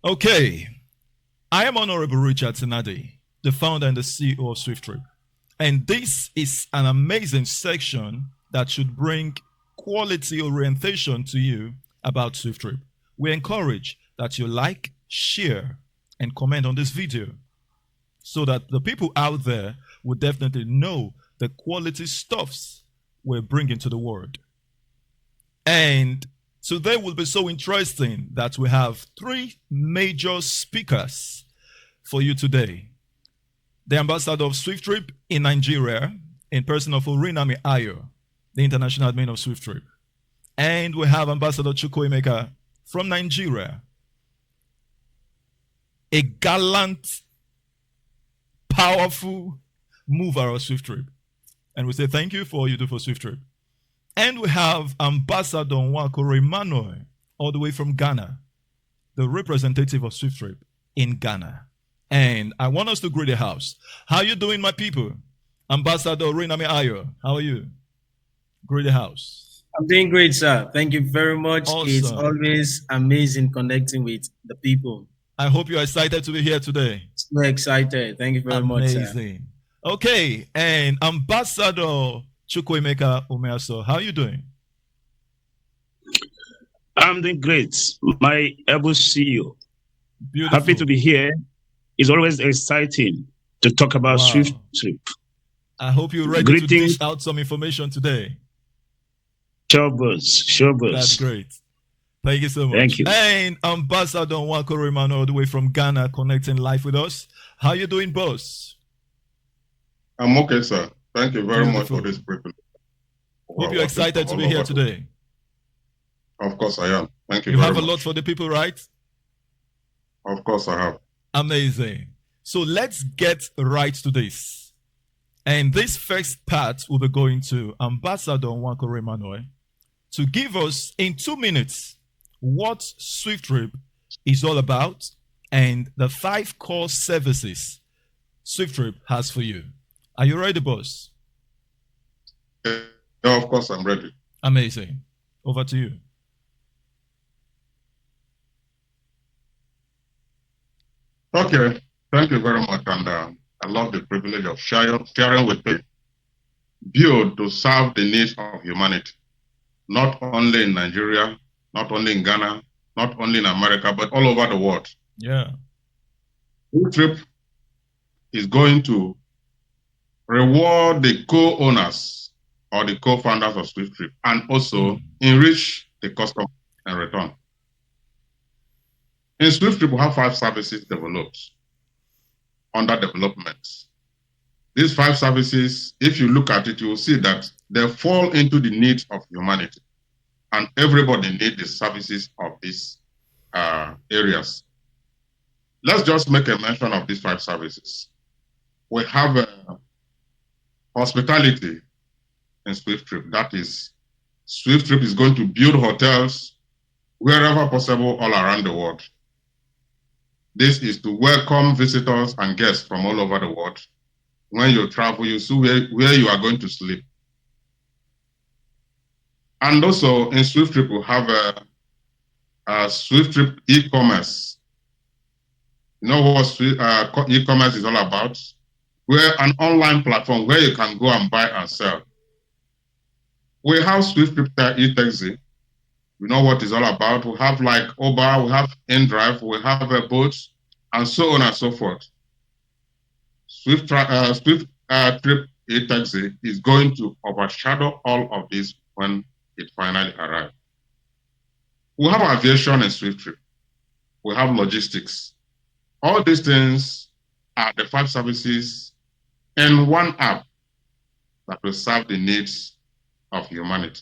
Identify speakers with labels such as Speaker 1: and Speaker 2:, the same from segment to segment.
Speaker 1: Okay, I am Hon.Richards Nnadi, the founder and the CEO of SWIFTtrip. And this is an amazing section that should bring quality orientation to you about SWIFTtrip. We encourage that you like, share, and comment on this video so that the people out there will definitely know the quality stuffs we're bringing to the world. And today will be so interesting that we have three major speakers for you today. The ambassador of SWIFTtrip in Nigeria, in person of Orinami Ayo, the international admin of SWIFTtrip. And we have Ambassador Chukwuemeka from Nigeria, a gallant, powerful mover of SWIFTtrip. And we say thank you for all you do for SWIFTtrip. And we have Ambassador Nwaokoro Emmanuel, all the way from Ghana, the representative of SWIFTtrip in Ghana. And I want us to greet the house. How are you doing, my people? Ambassador Orinami Ayo, how are you? Greet the house.
Speaker 2: I'm doing great, sir. Thank you very much.
Speaker 1: Awesome.
Speaker 2: It's always amazing connecting with the people.
Speaker 1: I hope you're excited to be here today.
Speaker 2: So excited. Thank you very much, sir.
Speaker 1: Amazing. Okay, and Ambassador Chukwuemeka Umeaso, how are you doing?
Speaker 3: I'm doing great. My able CEO.
Speaker 1: Beautiful.
Speaker 3: Happy to be here. It's always exciting to talk about SWIFTtrip.
Speaker 1: I hope you're ready to dish out some information today.
Speaker 3: Sure, boss. Sure, boss.
Speaker 1: That's great. Thank you so much.
Speaker 3: Thank you.
Speaker 1: And Ambassador Nwaokoro Emmanuel, all the way from Ghana, connecting live with us. How are you doing, boss?
Speaker 4: I'm okay, sir. Thank you very much for this privilege.
Speaker 1: Hope you're excited to be here today.
Speaker 4: Of course I am. Thank you.
Speaker 1: You
Speaker 4: very
Speaker 1: have
Speaker 4: much.
Speaker 1: a lot for the people, right?
Speaker 4: Of course I have.
Speaker 1: Amazing. So let's get right to this. And this first part will be going to Ambassador Nwaokoro Emmanuel to give us in 2 minutes what SWIFTtrip is all about and the 5 core services SWIFTtrip has for you. Are you ready, boss?
Speaker 4: Yeah, of course I'm ready.
Speaker 1: Amazing. Over to you.
Speaker 4: Okay. Thank you very much. And I love the privilege of sharing with you. Build to serve the needs of humanity, not only in Nigeria, not only in Ghana, not only in America, but all over the world.
Speaker 1: Yeah.
Speaker 4: SWIFTtrip is going to reward the co-owners or the co-founders of SWIFTtrip and also enrich the customer in return. In SWIFTtrip, we have 5 services developed under development. These 5 services, if you look at it, you will see that they fall into the needs of humanity. And everybody needs the services of these areas. Let's just make a mention of these 5 services. We have hospitality in SWIFTtrip. That is, SWIFTtrip is going to build hotels wherever possible all around the world. This is to welcome visitors and guests from all over the world. When you travel, you see where you are going to sleep. And also in SWIFTtrip, we have a SWIFTtrip e-commerce. You know what e-commerce is all about? We're an online platform where you can go and buy and sell. We have SWIFTtrip e-taxi. We know what it's all about. We have like Uber, we have InDrive, we have boats, and so on and so forth. SWIFTtrip e-taxi is going to overshadow all of this when it finally arrives. We have aviation in SWIFTtrip. We have logistics. All these things are the 5 services in one app that will serve the needs of humanity.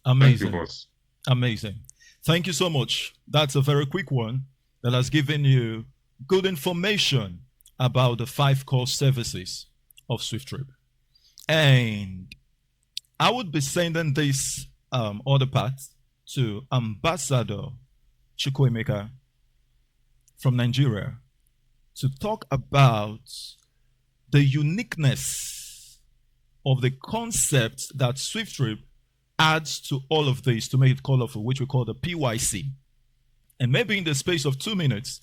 Speaker 1: Amazing.
Speaker 4: Thank you, boss.
Speaker 1: Amazing. Thank you so much. That's a very quick one that has given you good information about the 5 core services of SWIFTtrip. And I would be sending this other part to Ambassador Chukwuemeka from Nigeria to talk about the uniqueness of the concept that SWIFTtrip adds to all of this to make it colorful, which we call the PYC. And maybe in the space of 2 minutes,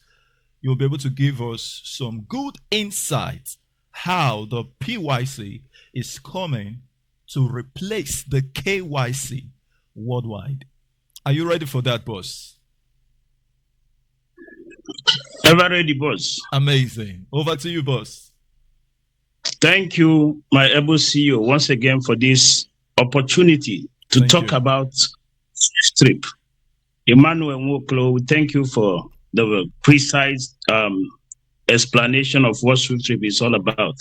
Speaker 1: you'll be able to give us some good insight how the PYC is coming to replace the KYC worldwide. Are you ready for that, boss?
Speaker 3: Ever ready, boss.
Speaker 1: Amazing. Over to you, boss.
Speaker 3: Thank you, my able CEO, once again for this opportunity to talk about SWIFTtrip. Emmanuel Nwaokoro, we thank you for the precise explanation of what SWIFTtrip is all about.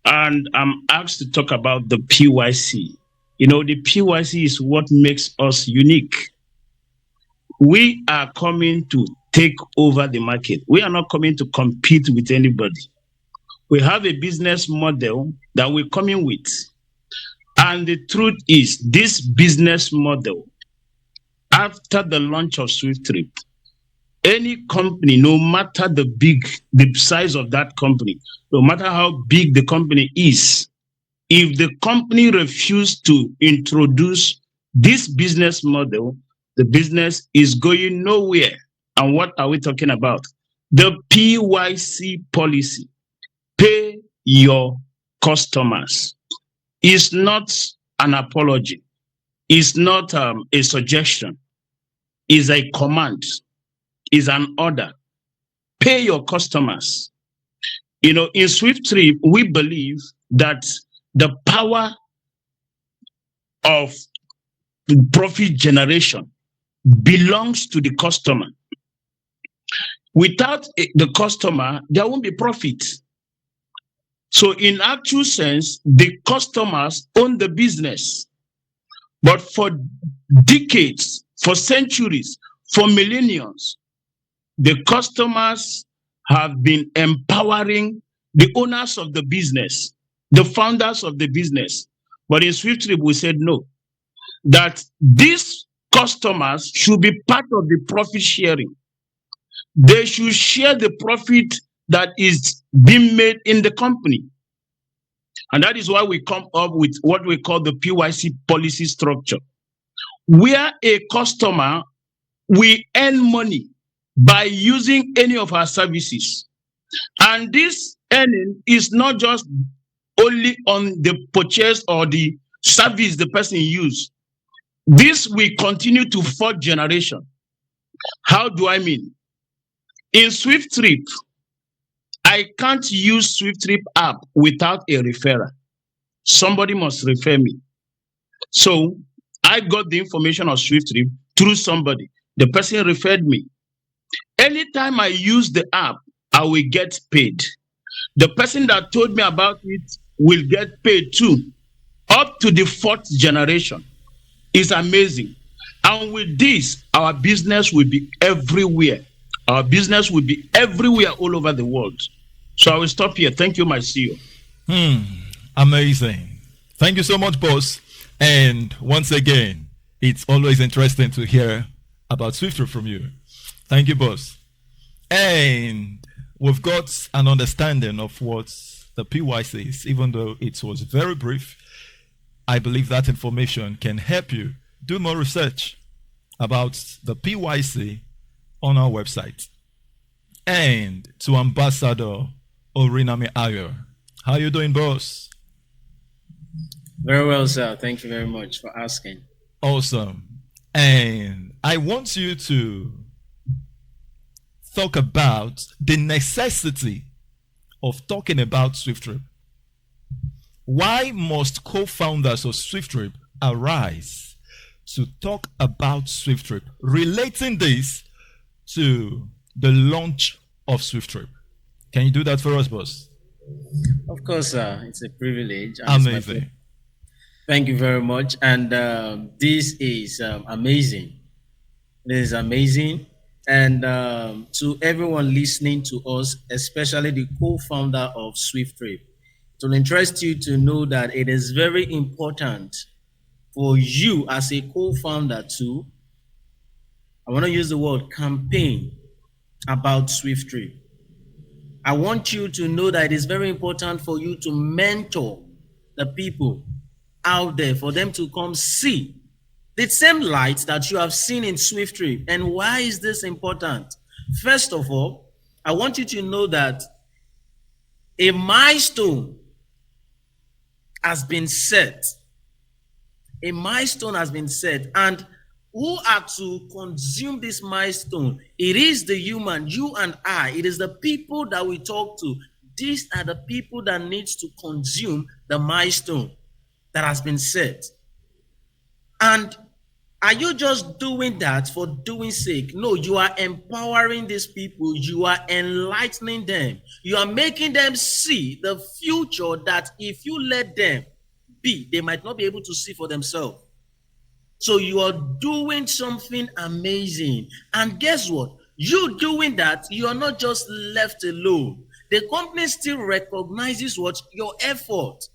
Speaker 3: And I'm asked to talk about the PYC. You know, the PYC is what makes us unique. We are coming to take over the market. We are not coming to compete with anybody. We have a business model that we're coming with. And the truth is, this business model, after the launch of SWIFTtrip, any company, no matter the size of that company, no matter how big the company is, if the company refuses to introduce this business model, the business is going nowhere. And what are we talking about? The PYC policy, pay your customers, is not an apology. It's not a suggestion. It's a command. It's an order. Pay your customers. You know, in SWIFTtrip, we believe that the power of profit generation belongs to the customer. Without the customer, there won't be profit. So in actual sense, the customers own the business. But for decades, for centuries, for millenniums, the customers have been empowering the owners of the business, the founders of the business. But in SWIFTtrip, we said no, that these customers should be part of the profit sharing. They should share the profit that is being made in the company. And that is why we come up with what we call the PYC policy structure, where a customer will earn money by using any of our services. And this earning is not just only on the purchase or the service the person use. This will continue to fourth generation. How do I mean? In SWIFTtrip, I can't use SWIFTtrip app without a referrer. Somebody must refer me. So I got the information of SWIFTtrip through somebody. The person referred me. Anytime I use the app, I will get paid. The person that told me about it will get paid too, up to the fourth generation. It's amazing. And with this, our business will be everywhere. Our business will be everywhere all over the world. So I will stop here. Thank you, my CEO.
Speaker 1: Amazing. Thank you so much, boss. And once again, it's always interesting to hear about SWIFTtrip from you. Thank you, boss. And we've got an understanding of what the PYC is, even though it was very brief. I believe that information can help you do more research about the PYC on our website. And to Ambassador Orinami Ayo, how you doing, boss?
Speaker 2: Very well, sir. Thank you very much for asking.
Speaker 1: Awesome. And I want you to talk about the necessity of talking about SWIFTtrip. Why must co-founders of SWIFTtrip arise to talk about SWIFTtrip, relating this to the launch of SWIFTtrip? Can you do that for us, boss?
Speaker 2: Of course, sir. It's a privilege.
Speaker 1: Amazing.
Speaker 2: Thank you very much. And this is amazing. This is amazing. And to everyone listening to us, especially the co-founder of SWIFTtrip, it will interest you to know that it is very important for you as a co-founder to, I want to use the word campaign about SWIFTtrip. I want you to know that it is very important for you to mentor the people out there, for them to come see The same light that you have seen in SWIFTtrip. And why is this important? First of all, I want you to know that a milestone has been set. A milestone has been set. And who are to consume this milestone? It is the human, you and I. It is the people that we talk to. These are the people that needs to consume the milestone that has been set. And are you just doing that for doing sake? No, you are empowering these people. You are enlightening them. You are making them see the future that if you let them be, they might not be able to see for themselves. So you are doing something amazing. And guess what? You doing that, you are not just left alone. The company still recognizes what? Your effort.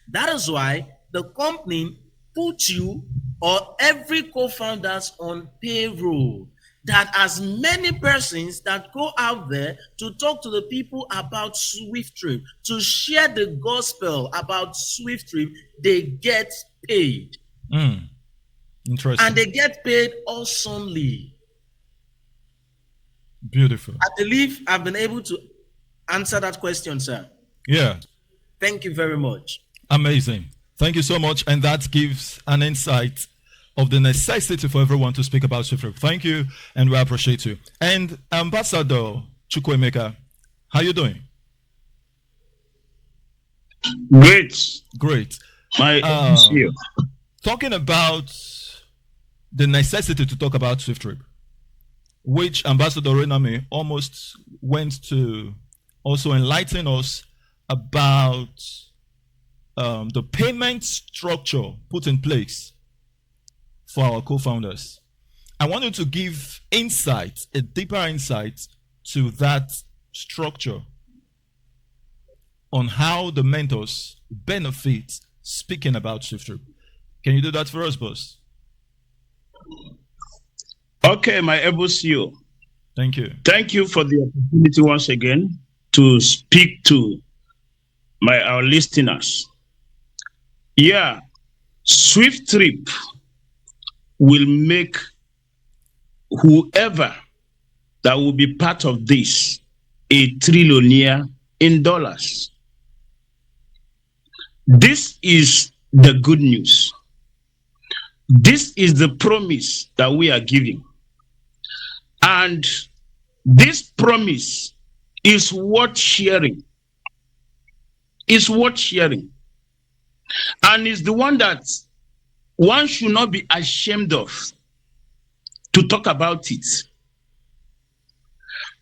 Speaker 2: That is why the company put you or every co-founders on payroll. That as many persons that go out there to talk to the people about SWIFTtrip, to share the gospel about SWIFTtrip, they get paid.
Speaker 1: Interesting.
Speaker 2: And they get paid awesomely.
Speaker 1: Beautiful.
Speaker 2: I believe I've been able to answer that question, sir.
Speaker 1: Yeah.
Speaker 2: Thank you very much.
Speaker 1: Amazing. Thank you so much. And that gives an insight of the necessity for everyone to speak about SWIFTtrip. Thank you, and we appreciate you. And Ambassador Chukwuemeka, how you doing?
Speaker 3: Great.
Speaker 1: Great.
Speaker 3: My
Speaker 1: Talking about the necessity to talk about SWIFTtrip, which Ambassador Orinami almost went to also enlighten us about the payment structure put in place for our co-founders. I wanted to give insight, a deeper insight to that structure on how the mentors benefit speaking about SWIFTtrip. Can you do that for us, boss?
Speaker 3: Okay, my able CEO.
Speaker 1: Thank you.
Speaker 3: Thank you for the opportunity once again to speak to our listeners. Yeah, SWIFTtrip will make whoever that will be part of this a trillionaire in dollars. This is the good news. This is the promise that we are giving. And this promise is worth sharing. It's worth sharing. And it's the one that one should not be ashamed of to talk about it.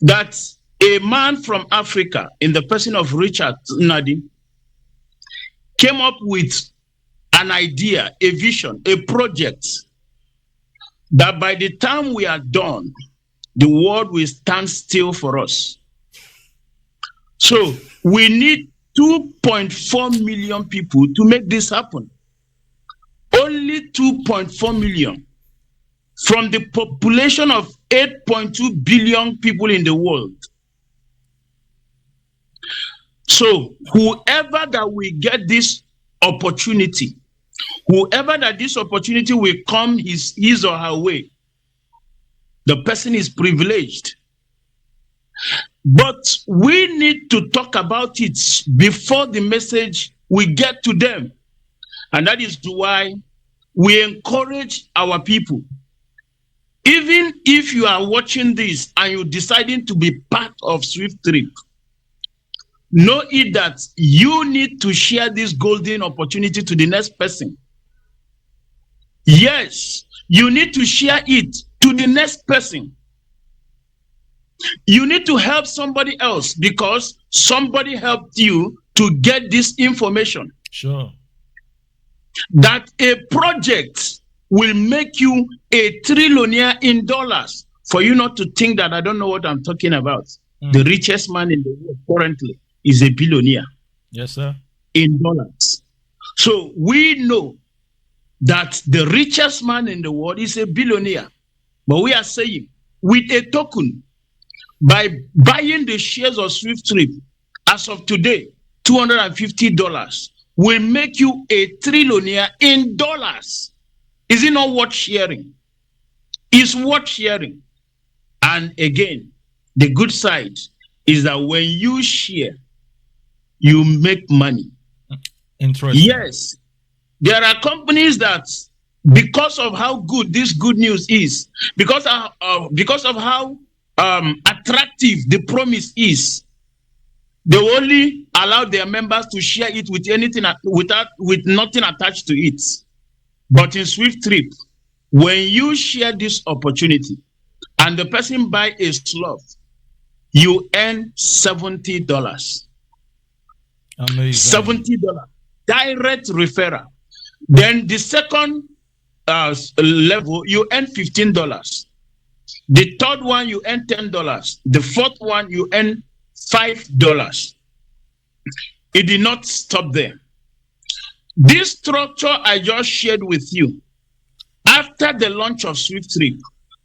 Speaker 3: That a man from Africa, in the person of Richard Nnadi, came up with an idea, a vision, a project that by the time we are done, the world will stand still for us. So we need 2.4 million people to make this happen. Only 2.4 million from the population of 8.2 billion people in the world. So whoever that will get this opportunity, whoever that this opportunity will come his or her way, the person is privileged. But we need to talk about it before the message will get to them. And that is why we encourage our people. Even if you are watching this and you're deciding to be part of SWIFTtrip, know it that you need to share this golden opportunity to the next person. Yes, you need to share it to the next person. You need to help somebody else because somebody helped you to get this information.
Speaker 1: Sure.
Speaker 3: That a project will make you a trillionaire in dollars. For you not to think that I don't know what I'm talking about. The richest man in the world currently is a billionaire.
Speaker 1: Yes, sir.
Speaker 3: In dollars. So we know that the richest man in the world is a billionaire. But we are saying with a token, by buying the shares of SWIFTtrip as of today, $250 will make you a trillionaire in dollars. Is it not worth sharing? It's worth sharing. And again, the good side is that when you share, you make money.
Speaker 1: Interesting.
Speaker 3: Yes, there are companies that, because of how good this good news is, because of how attractive the promise is, they only allow their members to share it with anything with nothing attached to it. But in SWIFTtrip, when you share this opportunity and the person buy a slot, you earn $70.
Speaker 1: Amazing.
Speaker 3: $70 direct referral. Then the second level, you earn $15. The third one, you earn $10. The fourth one, you earn $5. It did not stop there. This structure I just shared with you, after the launch of SWIFTtrip,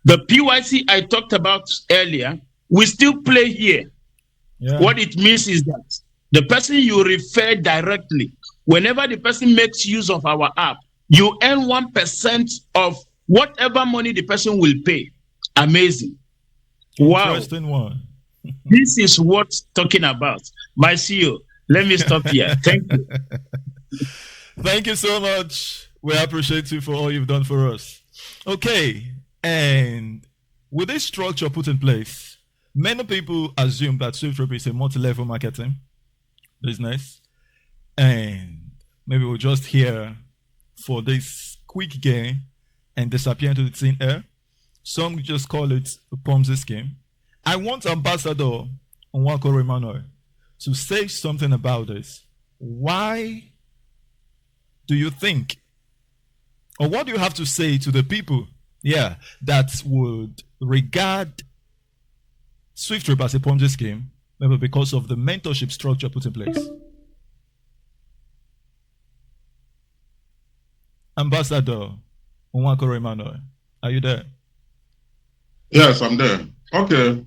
Speaker 3: the PYC I talked about earlier, we still play here.
Speaker 1: Yeah.
Speaker 3: What it means is that the person you refer directly, whenever the person makes use of our app, you earn 1% of whatever money the person will pay. Amazing. Wow.
Speaker 1: Interesting one.
Speaker 3: This is what talking about. My CEO, let me stop here. Thank you.
Speaker 1: Thank you so much. We appreciate you for all you've done for us. Okay, and with this structure put in place, many people assume that SWIFTtrip is a multi-level marketing business, and maybe we'll just here for this quick gain and disappear into the thin air. Some just call it a Ponzi scheme. I want Ambassador Nwaokoro Emmanuel to say something about this. Why do you think, or what do you have to say to the people, that would regard SWIFTtrip as a Ponzi scheme, maybe because of the mentorship structure put in place? Ambassador Nwaokoro Emmanuel, are you there?
Speaker 4: Yes, I'm there. Okay.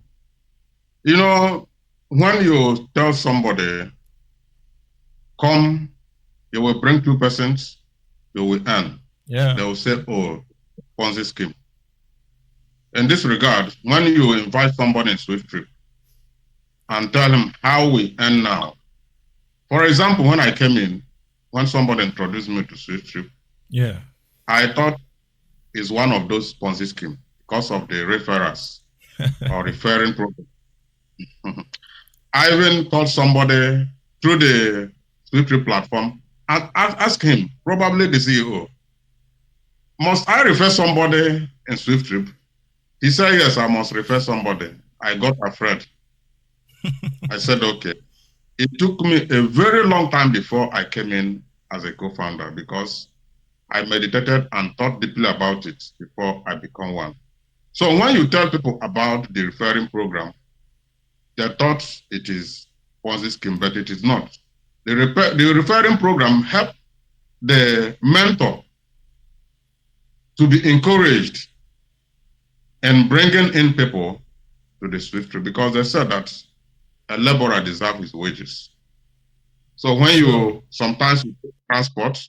Speaker 4: You know, when you tell somebody, come, you will bring 2%, you will earn.
Speaker 1: Yeah.
Speaker 4: They will say, oh, Ponzi scheme. In this regard, when you invite somebody in SWIFTtrip and tell him how we earn now. For example, when I came in, when somebody introduced me to SWIFTtrip, I thought it's one of those Ponzi schemes because of the referrals or referring program. I even called somebody through the SWIFTtrip platform and asked him, probably the CEO, must I refer somebody in SWIFTtrip? He said, yes, I must refer somebody. I got afraid. I said, okay. It took me a very long time before I came in as a co-founder because I meditated and thought deeply about it before I become one. So when you tell people about the referring program, they thought it is Ponzi scheme, but it is not. The referring program helped the mentor to be encouraged in bringing in people to the SWIFTtrip because they said that a laborer deserves his wages. So when you sometimes you take transport,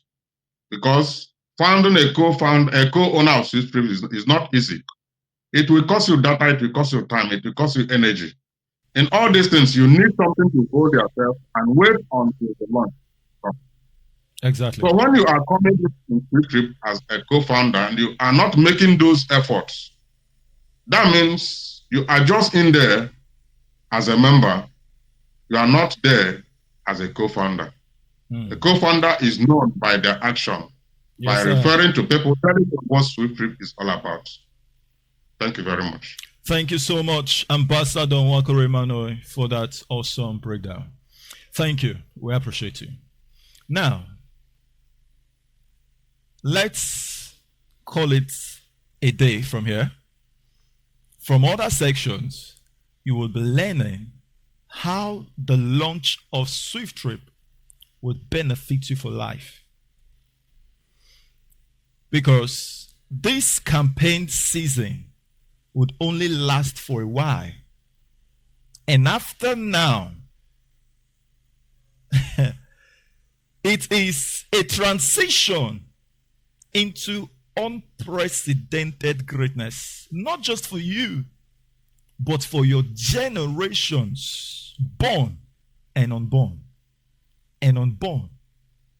Speaker 4: because founding a co-owner of SWIFTtrip is not easy. It will cost you data, it will cost you time, it will cost you energy. In all these things, you need something to hold yourself and wait until the launch.
Speaker 1: Exactly.
Speaker 3: So when you are coming to SWIFTtrip as a co-founder and you are not making those efforts, that means you are just in there as a member. You are not there as a co-founder. The co-founder is known by their action, by referring to people, telling them what SWIFTtrip is all about. Thank you very much.
Speaker 1: Thank you so much, Ambassador Nwaokoro Emmanuel, for that awesome breakdown. Thank you. We appreciate you. Now, let's call it a day from here. From other sections, you will be learning how the launch of SWIFTtrip would benefit you for life. Because this campaign season would only last for a while. And after now, it is a transition into unprecedented greatness, not just for you, but for your generations, born and unborn,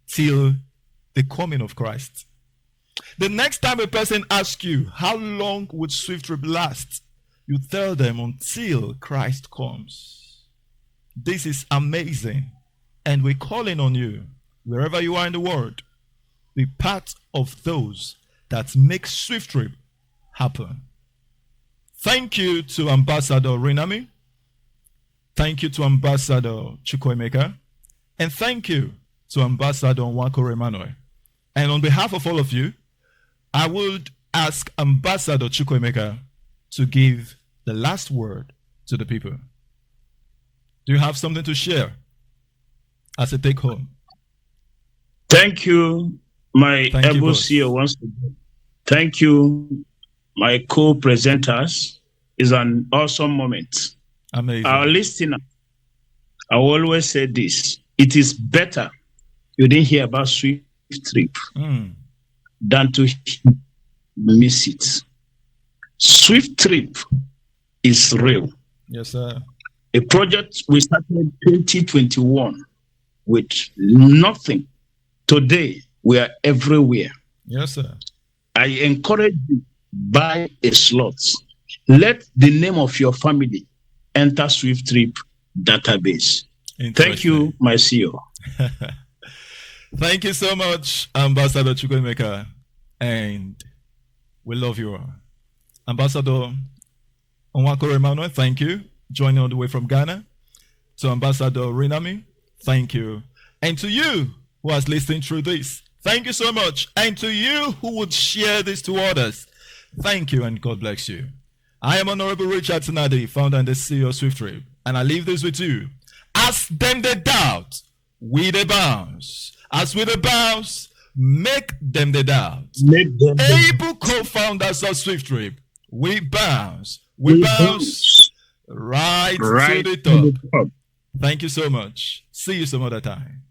Speaker 1: till the coming of Christ. The next time a person asks you, how long would SWIFTtrip last? You tell them, until Christ comes. This is amazing. And we're calling on you, wherever you are in the world, be part of those that make SWIFTtrip happen. Thank you to Ambassador Orinami. Thank you to Ambassador Chukwuemeka. And thank you to Ambassador Nwaokoro Emmanuel. And on behalf of all of you, I would ask Ambassador Chukwuemeka to give the last word to the people. Do you have something to share as a take home?
Speaker 3: Thank you, my able CEO once again. Thank you, my co-presenters. It's an awesome moment.
Speaker 1: Amazing.
Speaker 3: Our listener, I always say this. It is better you didn't hear about SWIFTtrip than to miss it. SWIFTtrip is real.
Speaker 1: Yes, sir.
Speaker 3: A project we started 2021 with nothing. Today, we are everywhere.
Speaker 1: Yes, sir.
Speaker 3: I encourage you, buy a slot. Let the name of your family enter SWIFTtrip database. Thank you, my CEO.
Speaker 1: Thank you so much, Ambassador Chukwuemeka. And we love you all. Ambassador Nwaokoro Emmanuel, thank you. Joining all the way from Ghana. To Ambassador Orinami, thank you. And to you who has listened through this, thank you so much. And to you who would share this to others, thank you and God bless you. I am Hon.Richards Nnadi, founder and the CEO of SWIFTtrip, and I leave this with you. As them they doubt, we they bounce. As we they bounce, make them they doubt. Able co-founders of SWIFTtrip, we bounce. We bounce right to the top. Thank you so much. See you some other time.